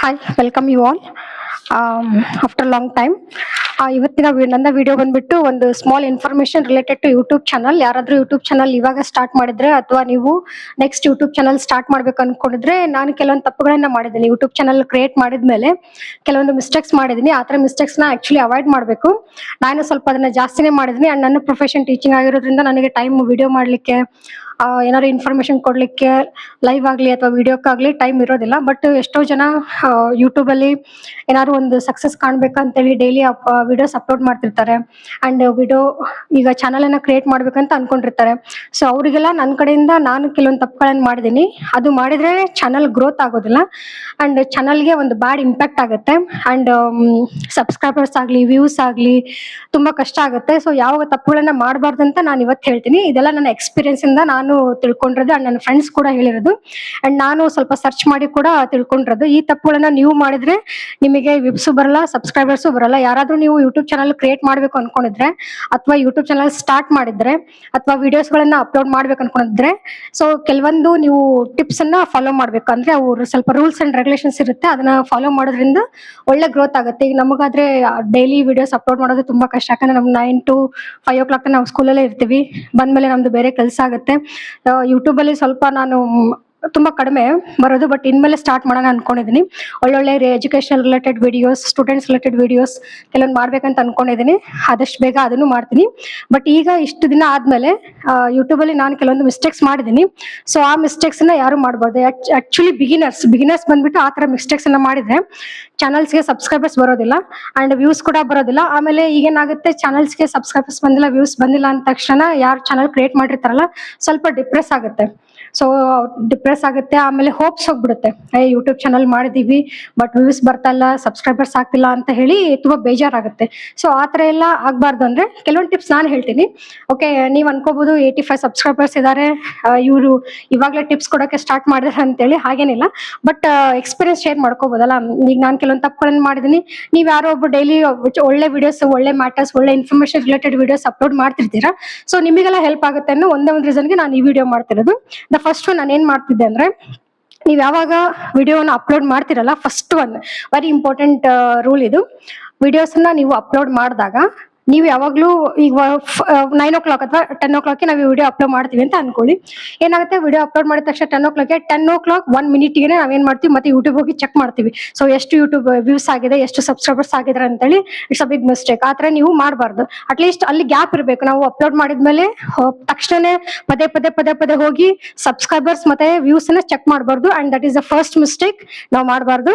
Hi, welcome you all. After a long time. ಇವತ್ತಿನ ನನ್ನ video ಬಂದ್ಬಿಟ್ಟು ಒಂದು small information related to YouTube channel. ಯಾರಾದ್ರೂ ಯೂಟ್ಯೂಬ್ ಚಾನಲ್ ಇವಾಗ ಸ್ಟಾರ್ಟ್ ಮಾಡಿದ್ರೆ ಅಥವಾ ನೀವು ನೆಕ್ಸ್ಟ್ ಯೂಟ್ಯೂಬ್ ಚಾನಲ್ ಸ್ಟಾರ್ಟ್ ಮಾಡ್ಬೇಕು ಅನ್ಕೊಂಡಿದ್ರೆ, ನಾನು ಕೆಲವೊಂದು ತಪ್ಪುಗಳನ್ನ ಮಾಡಿದ್ದೀನಿ. ಯೂಟ್ಯೂಬ್ ಚಾನಲ್ ಕ್ರಿಯೇಟ್ ಮಾಡಿದ್ಮೇಲೆ ಕೆಲವೊಂದು ಮಿಸ್ಟೇಕ್ಸ್ ಮಾಡಿದ್ದೀನಿ. ಆ ಥರ ಮಿಸ್ಟೇಕ್ಸ್ ನ ಆಕ್ಚುಲಿ ಅವಾಯ್ಡ್ ಮಾಡಬೇಕು. ನಾನು ಸ್ವಲ್ಪ ಅದನ್ನ ಜಾಸ್ತಿನೇ ಮಾಡಿದ್ದೀನಿ. ಅಂಡ್ ನನ್ನ ಪ್ರೊಫೆಷನ್ ಟೀಚಿಂಗ್ ಆಗಿರೋದ್ರಿಂದ ನನಗೆ ಟೈಮ್ ವಿಡಿಯೋ ಮಾಡ್ಲಿಕ್ಕೆ, ಏನಾದ್ರು ಇನ್ಫಾರ್ಮೇಶನ್ ಕೊಡ್ಲಿಕ್ಕೆ ಲೈವ್ ಆಗ್ಲಿ ಅಥವಾ ವಿಡಿಯೋಕ್ಕಾಗ್ಲಿ ಟೈಮ್ ಇರೋದಿಲ್ಲ. ಬಟ್ ಎಷ್ಟೋ ಜನ ಯೂಟ್ಯೂಬ್ ಅಲ್ಲಿ ಏನಾದ್ರು ಒಂದು ಸಕ್ಸಸ್ ಕಾಣ್ಬೇಕಂತೇಳಿ ಡೈಲಿ ವಿಡಿಯೋಸ್ ಅಪ್ಲೋಡ್ ಮಾಡ್ತಿರ್ತಾರೆ. ಅಂಡ್ ವಿಡಿಯೋ ಈಗ ಚಾನಲ್ ಅನ್ನ ಕ್ರಿಯೇಟ್ ಮಾಡ್ಬೇಕಂತ ಅನ್ಕೊಂಡಿರ್ತಾರೆ. ಸೊ ಅವರಿಗೆಲ್ಲ ನನ್ನ ಕಡೆಯಿಂದ ನಾನು ಕೆಲವೊಂದು ತಪ್ಪುಗಳನ್ನ ಮಾಡಿದ್ದೀನಿ. ಅದು ಮಾಡಿದ್ರೆ ಚಾನಲ್ ಗ್ರೋತ್ ಆಗೋದಿಲ್ಲ ಅಂಡ್ ಚಾನಲ್ಗೆ ಒಂದು ಬ್ಯಾಡ್ ಇಂಪ್ಯಾಕ್ಟ್ ಆಗುತ್ತೆ. ಅಂಡ್ ಸಬ್ಸ್ಕ್ರೈಬರ್ಸ್ ಆಗ್ಲಿ, ವ್ಯೂಸ್ ಆಗ್ಲಿ ತುಂಬಾ ಕಷ್ಟ ಆಗುತ್ತೆ. ಸೊ ಯಾವ ತಪ್ಪುಗಳನ್ನ ಮಾಡಬಾರ್ದು ಅಂತ ನಾನು ಇವತ್ತು ಹೇಳ್ತೀನಿ. ಇದೆಲ್ಲ ನನ್ನ ಎಕ್ಸ್ಪೀರಿಯನ್ಸ್ ಇಂದ ನಾನು ತಿಳ್ಕೊಂಡಿರೋದು ಅಂಡ್ ನನ್ನ ಫ್ರೆಂಡ್ಸ್ ಕೂಡ ಹೇಳಿರೋದು. ಅಂಡ್ ನಾನು ಸ್ವಲ್ಪ ಸರ್ಚ್ ಮಾಡಿ ಕೂಡ ತಿಳ್ಕೊಂಡಿರೋದು. ಈ ತಪ್ಪುಗಳನ್ನ ನೀವು ಮಾಡಿದ್ರೆ ನಿಮಗೆ ವಿಬ್ಸು ಬರಲ್ಲ, ಸಬ್ಸ್ಕ್ರೈಬರ್ಸು ಬರಲ್ಲ. ಯಾರಾದ್ರೂ ನೀವು ಯೂಟ್ಯೂಬ್ ಚಾನಲ್ ಕ್ರಿಯೇಟ್ ಮಾಡ್ಬೇಕು ಅನ್ಕೊಂಡಿದ್ರೆ ಅಥವಾ ಯೂಟ್ಯೂಬ್ ಚಾನಲ್ ಸ್ಟಾರ್ಟ್ ಮಾಡಿದ್ರೆ ಅಥವಾ ವಿಡಿಯೋಸ್ ಗಳನ್ನ ಅಪ್ಲೋಡ್ ಮಾಡ್ಬೇಕು ಅನ್ಕೊಂಡಿದ್ರೆ, ಸೊ ಕೆಲವೊಂದು ನೀವು ಟಿಪ್ಸ್ ಅನ್ನ ಫಾಲೋ ಮಾಡ್ಬೇಕು. ಅಂದ್ರೆ ಅವ್ರು ಸ್ವಲ್ಪ ರೂಲ್ಸ್ ಅಂಡ್ ರೆಗ್ಯುಲೇಷನ್ಸ್ ಇರುತ್ತೆ, ಅದನ್ನ ಫಾಲೋ ಮಾಡೋದ್ರಿಂದ ಒಳ್ಳೆ ಗ್ರೋತ್ ಆಗುತ್ತೆ. ಈಗ ನಮಗಾದ್ರೆ ಡೈಲಿ ವಿಡಿಯೋಸ್ ಅಪ್ಲೋಡ್ ಮಾಡೋದು ತುಂಬಾ ಕಷ್ಟ. ಯಾಕಂದ್ರೆ ನಮ್ಗೆ 9 to 5 o'clock ನಾವು ಸ್ಕೂಲಲ್ಲೇ ಇರ್ತೀವಿ. ಬಂದ್ಮೇಲೆ ನಮ್ದು ಬೇರೆ ಕೆಲಸ ಆಗುತ್ತೆ. ಯೂಟ್ಯೂಬ್ ಅಲ್ಲಿ ಸ್ವಲ್ಪ ನಾನು ತುಂಬಾ ಕಡಿಮೆ ಬರೋದು, ಬಟ್ ಇನ್ಮೇಲೆ ಸ್ಟಾರ್ಟ್ ಮಾಡೋಣ ಅನ್ಕೊಂಡಿದ್ದೀನಿ. ಒಳ್ಳೊಳ್ಳೆ educational related videos, students related videos ಕೆಲವೊಂದು ಮಾಡ್ಬೇಕಂತ ಅನ್ಕೊಂಡಿದ್ದೀನಿ. ಆದಷ್ಟು ಬೇಗ ಅದನ್ನು ಮಾಡ್ತೀನಿ. ಬಟ್ ಈಗ ಇಷ್ಟು ದಿನ ಆದ್ಮೇಲೆ ಯೂಟ್ಯೂಬ್ ಅಲ್ಲಿ ನಾನು ಕೆಲವೊಂದು ಮಿಸ್ಟೇಕ್ಸ್ ಮಾಡಿದ್ದೀನಿ. ಸೊ ಆ ಮಿಸ್ಟೇಕ್ಸ್ ನ ಯಾರು ಮಾಡಬಾರ್ದು. ಆಕ್ಚುಲಿ ಬಿಗಿನರ್ಸ್ ಬಂದ್ಬಿಟ್ಟು ಆ ತರ ಮಿಸ್ಟೇಕ್ಸ್ ಅನ್ನ ಮಾಡಿದ್ರೆ ಚಾನಲ್ಸ್ಗೆ ಸಬ್ಸ್ಕ್ರೈಬರ್ಸ್ ಬರೋದಿಲ್ಲ ಅಂಡ್ ವ್ಯೂಸ್ ಕೂಡ ಬರೋದಿಲ್ಲ. ಆಮೇಲೆ ಈಗೇನಾಗುತ್ತೆ, ಚಾನಲ್ಸ್ಗೆ ಸಬ್ಸ್ಕ್ರೈಬರ್ಸ್ ಬಂದಿಲ್ಲ, ವ್ಯೂಸ್ ಬಂದಿಲ್ಲ ಅಂದ ತಕ್ಷಣ ಯಾರು ಚಾನಲ್ ಕ್ರಿಯೇಟ್ ಮಾಡಿರ್ತಾರಲ್ಲ ಸ್ವಲ್ಪ ಡಿಪ್ರೆಸ್ ಆಗುತ್ತೆ. ಸೊ ಡಿಪ್ರೆಸ್ ಆಗುತ್ತೆ. ಆಮೇಲೆ ಹೋಪ್ಸ್ ಹೋಗ್ಬಿಡುತ್ತೆ, ಯೂಟ್ಯೂಬ್ ಚಾನಲ್ ಮಾಡಿದೀವಿ ಬಟ್ ವ್ಯೂಸ್ ಬರ್ತಾ ಇಲ್ಲ, ಸಬ್ಸ್ಕ್ರೈಬರ್ಸ್ ಆಗ್ತಿಲ್ಲ ಅಂತ ಹೇಳಿ ತುಂಬಾ ಬೇಜಾರಾಗುತ್ತೆ. ಸೊ ಆ ಥರ ಎಲ್ಲ ಆಗ್ಬಾರ್ದು ಅಂದ್ರೆ ಕೆಲವೊಂದು ಟಿಪ್ಸ್ ನಾನು ಹೇಳ್ತೀನಿ. ಓಕೆ, ನೀವು ಅನ್ಕೋಬಹುದು 85 ಸಬ್ಸ್ಕ್ರೈಬರ್ಸ್ ಇದ್ದಾರೆ, ಇವರು ಇವಾಗಲೇ ಟಿಪ್ಸ್ ಕೊಡೋಕೆ ಸ್ಟಾರ್ಟ್ ಮಾಡಿದ್ರೆ ಅಂತೇಳಿ. ಹಾಗೇನಿಲ್ಲ, ಬಟ್ ಎಕ್ಸ್ಪೀರಿಯನ್ಸ್ ಶೇರ್ ಮಾಡ್ಕೋಬಹುದಲ್ಲ. ಈಗ ನಾನು ಕೆಲವೊಂದು ತಪ್ಪುಗಳನ್ನು ಮಾಡಿದ್ದೀನಿ. ನೀವು ಯಾರೋ ಒಬ್ರು ಡೈಲಿ ಒಳ್ಳೆ ವಿಡಿಯೋಸ್, ಒಳ್ಳೆ ಮ್ಯಾಟರ್ಸ್, ಒಳ್ಳೆ ಇನ್ಫಾರ್ಮೇಶನ್ ರಿಲೇಟೆಡ್ ವಿಡಿಯೋಸ್ ಅಪ್ಲೋಡ್ ಮಾಡ್ತಿರ್ತೀರಾ. ಸೊ ನಿಮಗೆಲ್ಲ ಹೆಲ್ಪ್ ಆಗುತ್ತೆ ಅನ್ನೋ ಒಂದೇ ಒಂದು ರೀಸನ್ಗೆ ನಾನು ಈ ವಿಡಿಯೋ ಮಾಡ್ತಿರೋದು. ಫಸ್ಟ್ ನಾನು ಏನ್ ಮಾಡ್ತಿದ್ದೆ ಅಂದ್ರೆ, ನೀವ್ ಯಾವಾಗ ವಿಡಿಯೋನ ಅಪ್ಲೋಡ್ ಮಾಡ್ತಿರಲ್ಲ, first one very important rule ಇದು. ವಿಡಿಯೋಸ್ ನೀವು ಅಪ್ಲೋಡ್ ಮಾಡಿದಾಗ ನೀವು ಯಾವಾಗ್ಲೂ ಈಗ 9 o'clock ಅಥವಾ 10 o'clock ನಾವು ವಿಡಿಯೋ ಅಪ್ಲೋಡ್ ಮಾಡ್ತೀವಿ ಅಂತ ಅನ್ಕೊಳ್ಳಿ. ಏನಾಗುತ್ತೆ, ವಿಡಿಯೋ ಅಪ್ಲೋಡ್ ಮಾಡಿದ ತಕ್ಷಣ 10 o'clock 1 minute ಗೆ ನಾವೇನ್ ಮಾಡ್ತೀವಿ, ಮತ್ತೆ ಯೂಟ್ಯೂಬ್ ಹೋಗಿ ಚೆಕ್ ಮಾಡ್ತೀವಿ. ಸೊ ಎಷ್ಟು ಯೂಟ್ಯೂಬ್ ವ್ಯೂಸ್ ಆಗಿದೆ, ಎಷ್ಟು ಸಬ್ಸ್ಕ್ರೈಬರ್ಸ್ ಆಗಿದ್ರೆ ಅಂತೇಳಿ. It's a big mistake. ಆತರ ನೀವು ಮಾಡಬಾರ್ದು. ಅಟ್ಲೀಸ್ಟ್ ಅಲ್ಲಿ ಗ್ಯಾಪ್ ಇರಬೇಕು. ನಾವು ಅಪ್ಲೋಡ್ ಮಾಡಿದ್ಮೇಲೆ ತಕ್ಷಣ ಪದೇ ಹೋಗಿ ಸಬ್ಸ್ಕ್ರೈಬರ್ಸ್ ಮತ್ತೆ ವ್ಯೂಸ್ ಅನ್ನ ಚೆಕ್ ಮಾಡಬಾರ್ದು. And that is the first mistake ನಾವು ಮಾಡಬಾರ್ದು.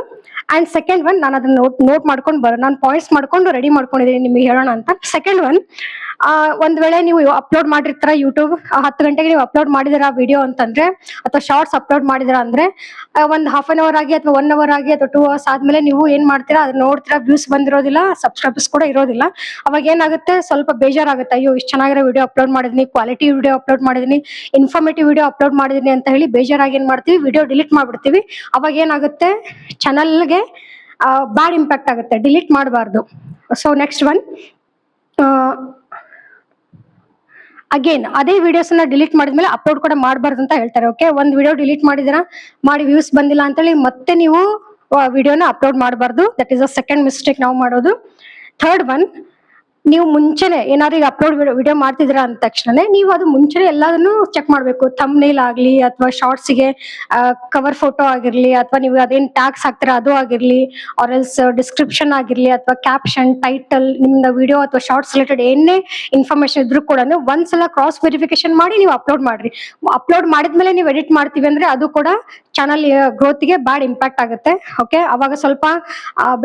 ಅಂಡ್ ಸೆಕೆಂಡ್ ಒನ್, ನಾನು ಅದನ್ನ ನೋಟ್ ಮಾಡ್ಕೊಂಡು ನಾನು ಪಾಯಿಂಟ್ಸ್ ಮಾಡ್ಕೊಂಡು ರೆಡಿ ಮಾಡ್ಕೊಂಡಿದ್ದೀನಿ ನಿಮಗೆ ಹೇಳೋಣ ಅಂತ. ಸೆಕೆಂಡ್ ಒನ್, ಒಂದ್ ವೇಳೆ ನೀವು ಅಪ್ಲೋಡ್ ಮಾಡಿರ್ತಾರ ಯೂಟ್ಯೂಬ್ 10 ಗಂಟೆಗೆ ನೀವು ಅಪ್ಲೋಡ್ ಮಾಡಿದಿರ ವಿಡಿಯೋ ಅಂತಂದ್ರೆ, ಅಥವಾ ಶಾರ್ಟ್ಸ್ ಅಪ್ಲೋಡ್ ಮಾಡಿದಿರ ಅಂದ್ರೆ, ಒಂದ್ half an hour ಆಗಿ ಅಥವಾ 1 hour ಆಗಿ ಅಥವಾ 2 hours ಆದ್ಮೇಲೆ ನೀವು ಏನ್ ಮಾಡ್ತೀರಾ, ಅದನ್ನ ನೋಡ್ತೀರಾ, ವ್ಯೂಸ್ ಬಂದಿರೋದಿಲ್ಲ, ಸಬ್ಸ್ಕ್ರೈಬರ್ಸ್ ಕೂಡ ಇರೋದಿಲ್ಲ. ಅವಾಗ ಏನಾಗುತ್ತೆ, ಸ್ವಲ್ಪ ಬೇಜಾರಾಗುತ್ತೆ. ಅಯ್ಯೋ, ಇಷ್ಟು ಚೆನ್ನಾಗಿರೋ ವಿಡಿಯೋ ಅಪ್ಲೋಡ್ ಮಾಡಿದೀನಿ, ಕ್ವಾಲಿಟಿ ವಿಡಿಯೋ ಅಪ್ಲೋಡ್ ಮಾಡಿದೀನಿ, ಇನ್ಫಾರ್ಮೇಟಿವ್ ವಿಡಿಯೋ ಅಪ್ಲೋಡ್ ಮಾಡಿದೀನಿ ಅಂತ ಹೇಳಿ ಬೇಜಾರಾಗಿ ಏನ್ ಮಾಡ್ತೀವಿ, ವಿಡಿಯೋ ಡಿಲೀಟ್ ಮಾಡ್ಬಿಡ್ತೀವಿ. ಅವಾಗ ಏನಾಗುತ್ತೆ, ಚಾನಲ್ಗೆ ಬ್ಯಾಡ್ ಇಂಪ್ಯಾಕ್ಟ್ ಆಗುತ್ತೆ. ಡಿಲೀಟ್ ಮಾಡಬಾರ್ದು. ಸೊ ನೆಕ್ಸ್ಟ್ ಒನ್, ಅಗೇನ್ ಅದೇ ವಿಡಿಯೋಸ್ ನ ಡಿಲೀಟ್ ಮಾಡಿದ್ಮೇಲೆ ಅಪ್ಲೋಡ್ ಕೂಡ ಮಾಡಬಾರ್ದು ಅಂತ ಹೇಳ್ತಾರೆ. ಓಕೆ, ಒಂದ್ ವಿಡಿಯೋ ಡಿಲೀಟ್ ಮಾಡಿದಿರಾ, ಮಾಡಿ ವ್ಯೂಸ್ ಬಂದಿಲ್ಲ ಅಂತೇಳಿ ಮತ್ತೆ ನೀವು ವಿಡಿಯೋನ ಅಪ್ಲೋಡ್ ಮಾಡಬಾರ್ದು. That is a second mistake ನಾವು ಮಾಡೋದು. ಥರ್ಡ್ ಒನ್, ನೀವು ಮುಂಚೆನೆ ಏನಾದ್ರು ಅಪ್ಲೋಡ್ ವಿಡಿಯೋ ಮಾಡ್ತಿದ್ದೀರಾ ಅಂದ ತಕ್ಷಣ ನೀವು ಅದು ಮುಂಚೆನೆ ಎಲ್ಲದನ್ನು ಚೆಕ್ ಮಾಡ್ಬೇಕು. ಥಂಬ್ನೇಲ್ ಆಗ್ಲಿ ಅಥವಾ ಶಾರ್ಟ್ಸ್ಗೆ ಕವರ್ ಫೋಟೋ ಆಗಿರ್ಲಿ, ಅಥವಾ ನೀವು ಅದೇನ್ ಟ್ಯಾಗ್ಸ್ ಹಾಕ್ತೀರಾ ಅದು ಆಗಿರ್ಲಿ, ಆರ್ ಎಲ್ಸ್ ಡಿಸ್ಕ್ರಿಪ್ಷನ್ ಆಗಿರ್ಲಿ, ಅಥವಾ ಕ್ಯಾಪ್ಷನ್, ಟೈಟಲ್, ನಿಮ್ದ ವಿಡಿಯೋ ಅಥವಾ ಶಾರ್ಟ್ಸ್ ರಿಲೇಟೆಡ್ ಏನೇ ಇನ್ಫಾರ್ಮೇಶನ್ ಇದ್ರೂ ಕೂಡ ಒಂದ್ಸಲ ಕ್ರಾಸ್ ವೆರಿಫಿಕೇಶನ್ ಮಾಡಿ ನೀವು ಅಪ್ಲೋಡ್ ಮಾಡ್ರಿ. ಅಪ್ಲೋಡ್ ಮಾಡಿದ್ಮೇಲೆ ನೀವು ಎಡಿಟ್ ಮಾಡ್ತೀವಿ ಅಂದ್ರೆ ಅದು ಕೂಡ ಚಾನಲ್ ಗ್ರೋತ್ಗೆ ಬ್ಯಾಡ್ ಇಂಪ್ಯಾಕ್ಟ್ ಆಗುತ್ತೆ. ಓಕೆ, ಅವಾಗ ಸ್ವಲ್ಪ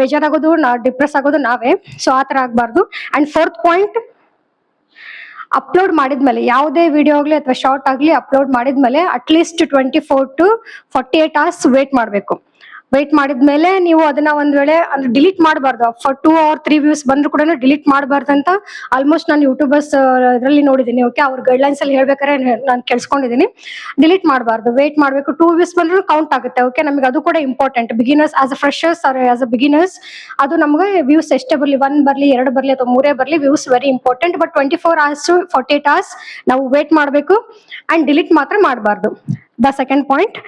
ಬೇಜಾರಾಗೋದು, ಡಿಪ್ರೆಸ್ ಆಗೋದು ನಾವೇ. ಸೊ ಆ ತರ ಆಗ್ಬಾರ್ದು. ಅಂಡ್ ಫೋರ್ತ್ ಪಾಯಿಂಟ್, ಅಪ್ಲೋಡ್ ಮಾಡಿದ್ಮೇಲೆ ಯಾವುದೇ ವಿಡಿಯೋ ಆಗ್ಲಿ ಅಥವಾ ಶಾರ್ಟ್ ಆಗ್ಲಿ ಅಪ್ಲೋಡ್ ಮಾಡಿದ್ಮೇಲೆ ಅಟ್ಲೀಸ್ಟ್ 24 to 48 hours ವೇಟ್ ಮಾಡ್ಬೇಕು. ವೇಟ್ ಮಾಡಿದ್ಮೇಲೆ ನೀವು ಅದನ್ನ ಒಂದ್ ವೇಳೆ ಅಂದ್ರೆ ಡಿಲೀಟ್ ಮಾಡಬಾರ್ದು. ಫಾರ್ 2 or 3 ವ್ಯೂಸ್ ಬಂದ್ರು ಕೂಡ ಡಿಲೀಟ್ ಮಾಡಬಾರ್ದು ಅಂತ ಆಲ್ಮೋಸ್ಟ್ ನಾನು ಯೂಟ್ಯೂಬರ್ಸ್ ಇದರಲ್ಲಿ ನೋಡಿದೀನಿ. ಓಕೆ, ಅವ್ರ ಗೈಡ್ಲೈನ್ಸ್ ಅಲ್ಲಿ ಹೇಳ್ಬೇಕಾದ್ರೆ ನಾನು ಕೇಳಿಸ್ಕೊಂಡಿದ್ದೀನಿ. ಡಿಲೀಟ್ ಮಾಡಬಾರ್ದು, ವೇಟ್ ಮಾಡ್ಬೇಕು. 2 ವ್ಯೂಸ್ ಬಂದ್ರು ಕೌಂಟ್ ಆಗುತ್ತೆ. ಓಕೆ, ನಮಗೆ ಅದು ಕೂಡ important. Beginners as a freshers or as a beginners ಅದು ನಮ್ಗೆ ವ್ಯೂಸ್ ಎಷ್ಟೇ ಬರ್ಲಿ, 1 ಬರ್ಲಿ, 2 ಬರ್ಲಿ ಅಥವಾ 3 ಬರ್ಲಿ, views very important. But 24 hours to 48 hours ನಾವು ವೇಟ್ ಮಾಡಬೇಕು. ಅಂಡ್ ಡಿಲೀಟ್ ಮಾತ್ರ ಮಾಡಬಾರ್ದು. ದ ಸೆಕೆಂಡ್ ಪಾಯಿಂಟ್,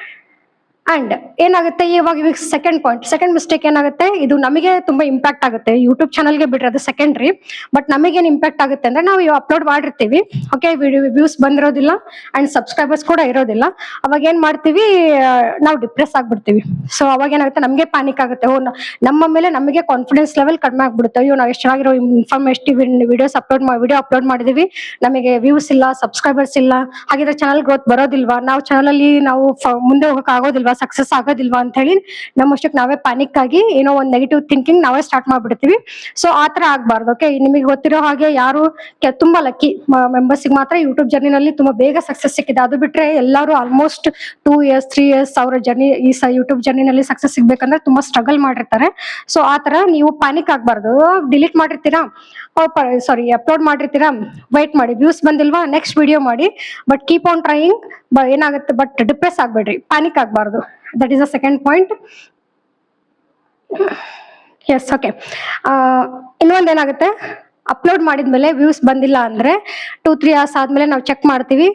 ಅಂಡ್ ಏನಾಗುತ್ತೆ ಇವಾಗ ಸೆಕೆಂಡ್ ಮಿಸ್ಟೇಕ್ ಏನಾಗುತ್ತೆ, ಇದು ನಮಗೆ ತುಂಬಾ ಇಂಪ್ಯಾಕ್ಟ್ ಆಗುತ್ತೆ. ಯೂಟ್ಯೂಬ್ ಚಾನಲ್ಗೆ ಬಿಡ್ರೆ ಅದು ಸೆಕೆಂಡ್ರಿ, ಬಟ್ ನಮಗೇನ್ ಇಂಪ್ಯಾಕ್ಟ್ ಆಗುತ್ತೆ ಅಂದ್ರೆ ನಾವು ಅಪ್ಲೋಡ್ ಮಾಡಿರ್ತೀವಿ, ಓಕೆ, ವ್ಯೂಸ್ ಬಂದಿರೋದಿಲ್ಲ ಅಂಡ್ ಸಬ್ಸ್ಕ್ರೈಬರ್ಸ್ ಕೂಡ ಇರೋದಿಲ್ಲ. ಅವಾಗ ಏನ್ ಮಾಡ್ತೀವಿ, ನಾವು ಡಿಪ್ರೆಸ್ ಆಗ್ಬಿಡ್ತೀವಿ. ಸೊ ಅವಾಗ ಏನಾಗುತ್ತೆ, ನಮಗೆ ಪ್ಯಾನಿಕ್ ಆಗುತ್ತೆ. ನಮ್ಮ ಮೇಲೆ ನಮಗೆ ಕಾನ್ಫಿಡೆನ್ಸ್ ಲೆವೆಲ್ ಕಡಿಮೆ ಆಗ್ಬಿಡುತ್ತೆ. ಅಯ್ಯೋ, ನಾವು ಎಷ್ಟು ಚೆನ್ನಾಗಿರೋ ಇನ್ಫಾರ್ಮೇಟಿವ್ ವಿಡಿಯೋ ಅಪ್ಲೋಡ್ ಮಾಡಿದೀವಿ, ನಮಗೆ ವ್ಯೂಸ್ ಇಲ್ಲ, ಸಬ್ಸ್ಕ್ರೈಬರ್ಸ್ ಇಲ್ಲ, ಹಾಗಿದ್ರೆ ಚಾನಲ್ ಗ್ರೋತ್ ಬರೋದಿಲ್ವಾ, ನಾವು ಚಾನಲ್ ಅಲ್ಲಿ ನಾವು ಮುಂದೆ ಹೋಗಕ್ ಆಗೋದಿಲ್ವಾ, ಸಕ್ಸಸ್ ಆಗೋದಿಲ್ವಾ ಅಂತ ಹೇಳಿ ನಮ್ಮಷ್ಟಕ್ಕೆ ನಾವೇ ಪ್ಯಾನಿಕ್ ಆಗಿ ಏನೋ ಒಂದು ನೆಗೆಟಿವ್ ಥಿಂಕಿಂಗ್ ನಾವೇ ಸ್ಟಾರ್ಟ್ ಮಾಡ್ಬಿಡ್ತೀವಿ. ಸೊ ಆತರ ಆಗ್ಬಾರ್ದು. ಓಕೆ, ನಿಮಗೆ ಗೊತ್ತಿರೋ ಹಾಗೆ ಯಾರು ತುಂಬಾ ಲಕ್ಕಿ ಮೆಂಬರ್ಸ್ ಮಾತ್ರ ಯೂಟ್ಯೂಬ್ ಜರ್ನಿನಲ್ಲಿ ತುಂಬಾ ಬೇಗ ಸಕ್ಸಸ್ ಸಿಕ್ಕಿದೆ. ಅದು ಬಿಟ್ರೆ ಎಲ್ಲರೂ ಆಲ್ಮೋಸ್ಟ್ 2 years 3 years ಅವರ ಜರ್ನಿ ಯೂಟ್ಯೂಬ್ ಜರ್ನಿನಲ್ಲಿ ಸಕ್ಸಸ್ ಸಿಗ್ಬೇಕಂದ್ರೆ ತುಂಬಾ ಸ್ಟ್ರಗಲ್ ಮಾಡಿರ್ತಾರೆ. ಸೊ ಆತರ ನೀವು ಪ್ಯಾನಿಕ್ ಆಗ್ಬಾರ್ದು. ಡಿಲೀಟ್ ಮಾಡಿರ್ತೀರಾ, ಅಪ್ಲೋಡ್ ಮಾಡಿರ್ತೀರಾ, ವೈಟ್ ಮಾಡಿ, ವ್ಯೂಸ್ ಬಂದಿಲ್ವಾ, ನೆಕ್ಸ್ಟ್ ವಿಡಿಯೋ ಮಾಡಿ, ಬಟ್ ಕೀಪ್ ಆನ್ ಟ್ರೈಯಿಂಗ್. ಏನಾಗುತ್ತೆ, ಬಟ್ ಡಿಪ್ರೆಸ್ ಆಗ್ಬೇಡ್ರಿ, ಪ್ಯಾನಿಕ್ ಆಗ್ಬಾರ್ದು. That is the second point. Yes, okay. ಇನ್ನೊಂದೇನಾಗುತ್ತೆ, ಅಪ್ಲೋಡ್ ಮಾಡಿದ್ಮೇಲೆ ವ್ಯೂಸ್ ಬಂದಿಲ್ಲ ಅಂದ್ರೆ 2-3 hours ಆದ್ಮೇಲೆ ನಾವು ಚೆಕ್ ಮಾಡ್ತೀವಿ,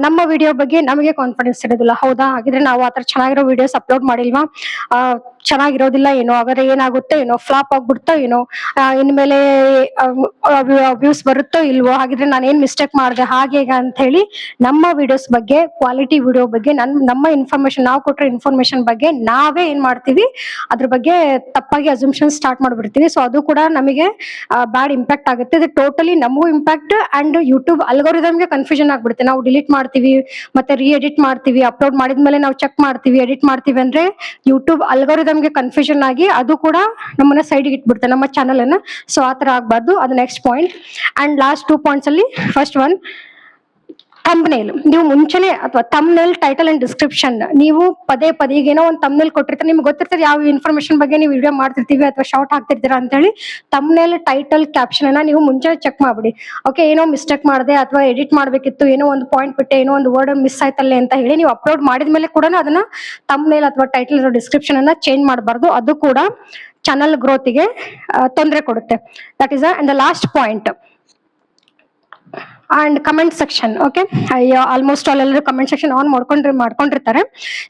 ನಮ್ಮ ವಿಡಿಯೋ ಬಗ್ಗೆ ನಮಗೆ ಕಾನ್ಫಿಡೆನ್ಸ್ ಇರೋದಿಲ್ಲ. ಹೌದಾ, ಹಾಗಿದ್ರೆ ನಾವು ಆತರ ಚೆನ್ನಾಗಿರೋ ವಿಡಿಯೋಸ್ ಅಪ್ಲೋಡ್ ಮಾಡಿಲ್ವಾ, ಚೆನ್ನಾಗಿರೋದಿಲ್ಲ ಏನೋ, ಹಾಗಾದ್ರೆ ಏನಾಗುತ್ತೋ ಏನೋ, ಫ್ಲಾಪ್ ಆಗ್ಬಿಡ್ತೋ ಏನೋ, ಇನ್ಮೇಲೆ ವ್ಯೂಸ್ ಬರುತ್ತೋ ಇಲ್ವೋ, ಹಾಗಿದ್ರೆ ನಾನು ಏನ್ ಮಿಸ್ಟೇಕ್ ಮಾಡಿದೆ ಹಾಗೆ ಅಂತ ಹೇಳಿ ನಮ್ಮ ವಿಡಿಯೋಸ್ ಬಗ್ಗೆ, ಕ್ವಾಲಿಟಿ ವಿಡಿಯೋ ಬಗ್ಗೆ, ನಮ್ಮ ಇನ್ಫಾರ್ಮೇಶನ್, ನಾವು ಕೊಟ್ಟರೆ ಇನ್ಫಾರ್ಮೇಶನ್ ಬಗ್ಗೆ ನಾವೇ ಏನ್ ಮಾಡ್ತೀವಿ, ಅದ್ರ ಬಗ್ಗೆ ತಪ್ಪಾಗಿ ಅಸಂಪ್ಷನ್ ಸ್ಟಾರ್ಟ್ ಮಾಡ್ಬಿಡ್ತೀವಿ. ಸೊ ಅದು ಕೂಡ ನಮಗೆ ಬ್ಯಾಡ್ ಇಂಪ್ಯಾಕ್ಟ್ ಆಗುತ್ತೆ. ಇದು ಟೋಟಲಿ ನಮಗೂ ಇಂಪ್ಯಾಕ್ಟ್ ಅಂಡ್ ಯೂಟ್ಯೂಬ್ ಅಲ್ಗೋರಿದಮ್ಗೆ ಕನ್ಫ್ಯೂಷನ್ ಆಗ್ಬಿಡುತ್ತೆ. ನಾವು ಡಿಲೀಟ್ ಮಾಡ್ತೀವಿ, ಮತ್ತೆ ಎಡಿಟ್ ಮಾಡ್ತೀವಿ, ಅಪ್ಲೋಡ್ ಮಾಡಿದ್ಮೇಲೆ ನಾವು ಚೆಕ್ ಮಾಡ್ತೀವಿ, ಎಡಿಟ್ ಮಾಡ್ತೀವಿ ಅಂದ್ರೆ ಯೂಟ್ಯೂಬ್ ಅಲ್ಗೋರಿದಮ್ಗೆ ಕನ್ಫ್ಯೂಷನ್ ಆಗಿ ಅದು ಕೂಡ ನಮ್ಮನ್ನ ಸೈಡ್ಗೆ ಇಟ್ಬಿಡುತ್ತೆ, ನಮ್ಮ ಚಾನಲ್ ಅನ್ನ. ಸೊ ಆತರ ಆಗ್ಬಾರ್ದು. ಅದು next point. And last 2 points ಅಲ್ಲಿ, ಫಸ್ಟ್ ಒನ್, ಥಂಬ್ನೇಲ್. ನೀವು ಮುಂಚೆನೆ ಅಥವಾ ಥಂಬ್ನೇಲ್, ಟೈಟಲ್ ಅಂಡ್ ಡಿಸ್ಕ್ರಿಪ್ಷನ್, ನೀವು ಪದೇ ಈಗ ಏನೋ ಒಂದು ಥಂಬ್ನೇಲ್ ಕೊಟ್ಟಿರ್ತಾರೆ, ನಿಮ್ಗೆ ಗೊತ್ತಿರ್ತಾರೆ ಯಾವ ಇನ್ಫಾರ್ಮೇಶನ್ ಬಗ್ಗೆ ನೀವು ವಿಡಿಯೋ ಮಾಡ್ತಿರ್ತೀವಿ ಅಥವಾ ಶಾರ್ಟ್ ಹಾಕ್ತಿರ್ತೀರಾ ಅಂತ ಹೇಳಿ. ಥಂಬ್ನೇಲ್, ಟೈಟಲ್, ಕ್ಯಾಪ್ಷನ್ ಅನ್ನ ನೀವು ಮುಂಚೆ ಚೆಕ್ ಮಾಡ್ಬಿಡಿ. ಓಕೆ, ಏನೋ ಮಿಸ್ಟೇಕ್ ಮಾಡಿದೆ ಅಥವಾ ಎಡಿಟ್ ಮಾಡ್ಬೇಕಿತ್ತು, ಏನೋ ಒಂದು ಪಾಯಿಂಟ್ ಬಿಟ್ಟೆ, ಏನೋ ಒಂದು ವರ್ಡ್ ಮಿಸ್ ಆಯ್ತಲ್ಲೇ ಅಂತ ಹೇಳಿ ನೀವು ಅಪ್ಲೋಡ್ ಮಾಡಿದ್ಮೇಲೆ ಕೂಡ ಅದನ್ನ ಥಂಬ್ನೇಲ್ ಅಥವಾ ಟೈಟಲ್ ಅಥವಾ ಡಿಸ್ಕ್ರಿಪ್ಷನ್ ಅನ್ನ ಚೇಂಜ್ ಮಾಡಬಾರ್ದು. ಅದು ಕೂಡ ಚಾನಲ್ ಗ್ರೋತಿಗೆ ತೊಂದರೆ ಕೊಡುತ್ತೆ. That is and the last point. And comment section. Okay, almost ಎಲ್ಲರೂ ಕಮೆಂಟ್ ಸೆಕ್ಷನ್ ಆನ್ ಮಾಡ್ಕೊಂಡಿರ್ತಾರೆ.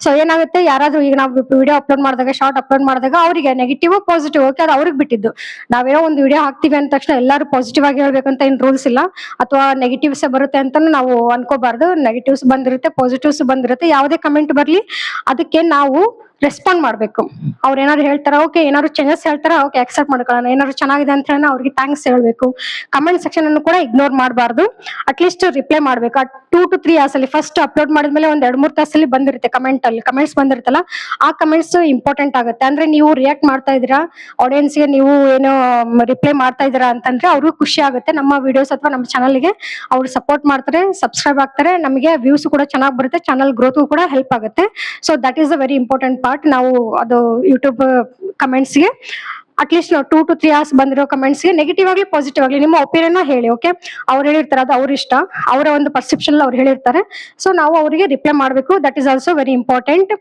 ಸೊ ಏನಾಗುತ್ತೆ, ಯಾರಾದ್ರೂ ಈಗ ನಾವು ವಿಡಿಯೋ ಅಪ್ಲೋಡ್ ಮಾಡಿದಾಗ, ಶಾರ್ಟ್ ಅಪ್ಲೋಡ್ ಮಾಡಿದಾಗ ಅವರಿಗೆ ನೆಗೆಟಿವ್ ಪಾಸಿಟಿವ್, ಓಕೆ, ಅದು ಅವ್ರಿಗೆ ಬಿಟ್ಟಿದ್ದು. ನಾವೇನೋ ಒಂದು ವಿಡಿಯೋ ಹಾಕ್ತಿವಿ ಅಂದ ತಕ್ಷಣ ಎಲ್ಲರೂ ಪಾಸಿಟಿವ್ ಆಗಿ ಹೇಳ್ಬೇಕಂತ ಏನ್ ರೂಲ್ಸ್ ಇಲ್ಲ, ಅಥವಾ ನೆಗೆಟಿವ್ಸ್ ಬರುತ್ತೆ ಅಂತ ನಾವು ಅನ್ಕೋಬಾರ್ದು. ನೆಗೆಟಿವ್ಸ್ ಬಂದಿರುತ್ತೆ, ಪಾಸಿಟಿವ್ಸ್ ಬಂದಿರುತ್ತೆ. ಯಾವುದೇ ಕಮೆಂಟ್ ಬರ್ಲಿ ಅದಕ್ಕೆ ನಾವು ರೆಸ್ಪಾಂಡ್ ಮಾಡ್ಬೇಕು. ಅವ್ರು ಏನಾದ್ರು ಹೇಳ್ತಾರ, ಓಕೆ, ಏನಾದ್ರು ಚೇಂಜಸ್ ಹೇಳ್ತಾರ, ಓಕೆ, ಅಕ್ಸೆಪ್ಟ್ ಮಾಡ್ಕೊಳ್ಳೋಣ. ಏನಾದ್ರು ಚೆನ್ನಾಗಿದೆ ಅಂತ ಹೇಳಿ ಅವ್ರಿಗೆ ಥ್ಯಾಂಕ್ಸ್ ಹೇಳ್ಬೇಕು. ಕಮೆಂಟ್ ಸೆಕ್ಷನ್ ಅನ್ನು ಕೂಡ ಇಗ್ನೋರ್ ಮಾಡಬಾರ್ದು. ಅಟ್ಲೀಸ್ಟ್ ರಿಪ್ಲೈ ಮಾಡ್ಬೇಕು. 2 to 3 hours ಅಲ್ಲಿ, ಫಸ್ಟ್ ಅಪ್ಲೋಡ್ ಮಾಡಿದ್ಮೇಲೆ ಒಂದ್ 2-3 ತಾಸಲ್ಲಿ ಬಂದಿರುತ್ತೆ ಕಮೆಂಟ್ಸ್ ಬಂದಿರುತ್ತಲ್ಲ, ಆ ಕಮೆಂಟ್ಸ್ ಇಂಪಾರ್ಟೆಂಟ್ ಆಗುತ್ತೆ. ಅಂದ್ರೆ ನೀವು ರಿಯಾಕ್ಟ್ ಮಾಡ್ತಾ ಇದೀರಾ, ಆಡಿಯನ್ಸ್ಗೆ ನೀವು ಏನೋ ರಿಪ್ಲೈ ಮಾಡ್ತಾ ಇದೀರಾ ಅಂತಂದ್ರೆ ಅವ್ರಿಗೂ ಖುಷಿ ಆಗುತ್ತೆ. ನಮ್ಮ ವಿಡಿಯೋಸ್ ಅಥವಾ ನಮ್ಮ ಚಾನಲ್ಗೆ ಅವ್ರು ಸಪೋರ್ಟ್ ಮಾಡ್ತಾರೆ, ಸಬ್ಸ್ಕ್ರೈಬ್ ಆಗ್ತಾರೆ, ನಮಗೆ ವ್ಯೂಸ್ ಕೂಡ ಚೆನ್ನಾಗಿ ಬರುತ್ತೆ, ಚಾನಲ್ ಗ್ರೋತ್ ಕೂಡ ಹೆಲ್ಪ್ ಆಗುತ್ತೆ. So that is a very important part. ನಾವು ಅದು ಯೂಟ್ಯೂಬ್ ಕಮೆಂಟ್ಸ್ಗೆ ಅಟ್ಲೀಸ್ಟ್ ನಾವು 2 to 3 hours ಬಂದಿರೋ ಕಮೆಂಟ್ಸ್ಗೆ ನೆಗೆಟಿವ್ ಆಗಲಿ ಪಾಸಿಟಿವ್ ಆಗಲಿ ನಿಮ್ಮ ಒಪಿನಿಯನ್ ಹೇಳಿ. ಓಕೆ, ಅವ್ರು ಹೇಳಿರ್ತಾರೆ, ಅದು ಅವ್ರ ಇಷ್ಟ, ಅವರ ಒಂದು ಪರ್ಸೆಪ್ಷನ್ ಅವ್ರು ಹೇಳಿರ್ತಾರೆ. ಸೊ ನಾವು ಅವರಿಗೆ ರಿಪ್ಲೈ ಮಾಡಬೇಕು. That is also very important.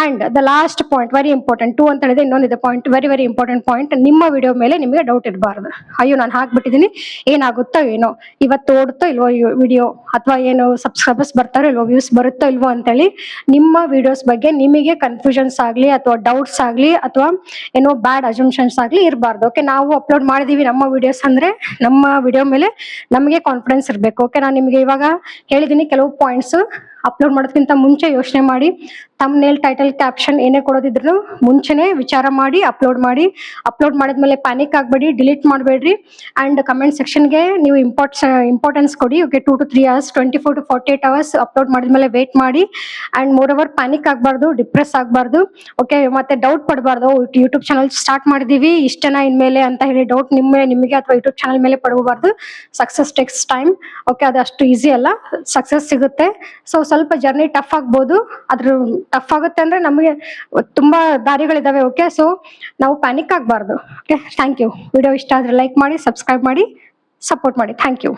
And the last point, very important 2 ಅಂತ ಹೇಳಿದ್ರೆ ಇನ್ನೊಂದಿದೆ ಪಾಯಿಂಟ್, ವೆರಿ ಇಂಪಾರ್ಟೆಂಟ್ ಪಾಯಿಂಟ್. ನಿಮ್ಮ ವಿಡಿಯೋ ಮೇಲೆ ನಿಮಗೆ ಡೌಟ್ ಇರಬಾರ್ದು. ಅಯ್ಯೋ, ನಾನು ಹಾಕ್ಬಿಟ್ಟಿದ್ದೀನಿ, ಏನಾಗುತ್ತೋ ಏನೋ, ಇವತ್ತು ಓಡುತ್ತೋ ಇಲ್ವೋ ವಿಡಿಯೋ, ಅಥವಾ ಏನು ಸಬ್ಸ್ಕ್ರೈಬರ್ಸ್ ಬರ್ತಾರೋ ಇಲ್ವೋ, ವ್ಯೂಸ್ ಬರುತ್ತೋ ಇಲ್ವೋ ಅಂತೇಳಿ ನಿಮ್ಮ ವಿಡಿಯೋಸ್ ಬಗ್ಗೆ ನಿಮಗೆ ಕನ್ಫ್ಯೂಷನ್ಸ್ ಆಗಲಿ ಅಥವಾ ಡೌಟ್ಸ್ ಆಗಲಿ ಅಥವಾ ಏನೋ ಬ್ಯಾಡ್ ಅಸಂಪ್ಷನ್ಸ್ ಆಗ್ಲಿ ಇರಬಾರ್ದು. ಓಕೆ, ನಾವು ಅಪ್ಲೋಡ್ ಮಾಡಿದೀವಿ ನಮ್ಮ ವಿಡಿಯೋಸ್ ಅಂದ್ರೆ ನಮ್ಮ ವಿಡಿಯೋ ಮೇಲೆ ನಮಗೆ ಕಾನ್ಫಿಡೆನ್ಸ್ ಇರಬೇಕು. ಓಕೆ, ನಾನು ನಿಮಗೆ ಇವಾಗ ಹೇಳಿದೀನಿ ಕೆಲವು ಪಾಯಿಂಟ್ಸ್. ಅಪ್ಲೋಡ್ ಮಾಡೋದಕ್ಕಿಂತ ಮುಂಚೆ ಯೋಚನೆ ಮಾಡಿ, ಥಂಬ್ನೇಲ್, ಟೈಟಲ್, ಕ್ಯಾಪ್ಷನ್ ಏನೇ ಕೊಡೋದಿದ್ರು ಮುಂಚೆನೆ ವಿಚಾರ ಮಾಡಿ ಅಪ್ಲೋಡ್ ಮಾಡಿ. ಅಪ್ಲೋಡ್ ಮಾಡಿದ್ಮೇಲೆ ಪ್ಯಾನಿಕ್ ಆಗಬೇಡಿ, ಡಿಲೀಟ್ ಮಾಡಬೇಡ್ರಿ. ಅಂಡ್ ಕಮೆಂಟ್ ಸೆಕ್ಷನ್ಗೆ ನೀವು ಇಂಪಾರ್ಟೆನ್ಸ್ ಕೊಡಿ. Okay, 2 to 3 hours, 24 to 48 hours upload ಮಾಡಿದ್ಮೇಲೆ ವೇಟ್ ಮಾಡಿ. ಅಂಡ್ ಮೋರ್ ಓವರ್ ಪ್ಯಾನಿಕ್ ಆಗಬಾರ್ದು, ಡಿಪ್ರೆಸ್ ಆಗಬಾರ್ದು. ಓಕೆ, ಮತ್ತೆ ಡೌಟ್ ಪಡಬಾರ್ದು. ಯೂಟ್ಯೂಬ್ ಚಾನಲ್ ಸ್ಟಾರ್ಟ್ ಮಾಡಿದೀವಿ, ಇಷ್ಟನ ಇನ್ಮೇಲೆ ಅಂತ ಹೇಳಿ ಡೌಟ್ ನಿಮಗೆ ಅಥವಾ ಯೂಟ್ಯೂಬ್ ಚಾನಲ್ ಮೇಲೆ ಪಡಬಾರ್ದು. Success takes time. ಓಕೆ, ಅದು ಅಷ್ಟು ಈಸಿ ಅಲ್ಲ, ಸಕ್ಸಸ್ ಸಿಗುತ್ತೆ. ಸೊ ಸ್ವಲ್ಪ ಜರ್ನಿ ಟಫ್ ಆಗ್ಬೋದು. ಅದ್ರ ಟಫ್ ಆಗುತ್ತೆ ಅಂದ್ರೆ ನಮಗೆ ತುಂಬಾ ದಾರಿಗಳಿದಾವೆ. ಓಕೆ, ಸೊ ನಾವು ಪ್ಯಾನಿಕ್ ಆಗಬಾರ್ದು. Okay, thank you. ವಿಡಿಯೋ ಇಷ್ಟ ಆದ್ರೆ ಲೈಕ್ ಮಾಡಿ, ಸಬ್ಸ್ಕ್ರೈಬ್ ಮಾಡಿ, ಸಪೋರ್ಟ್ ಮಾಡಿ. Thank you.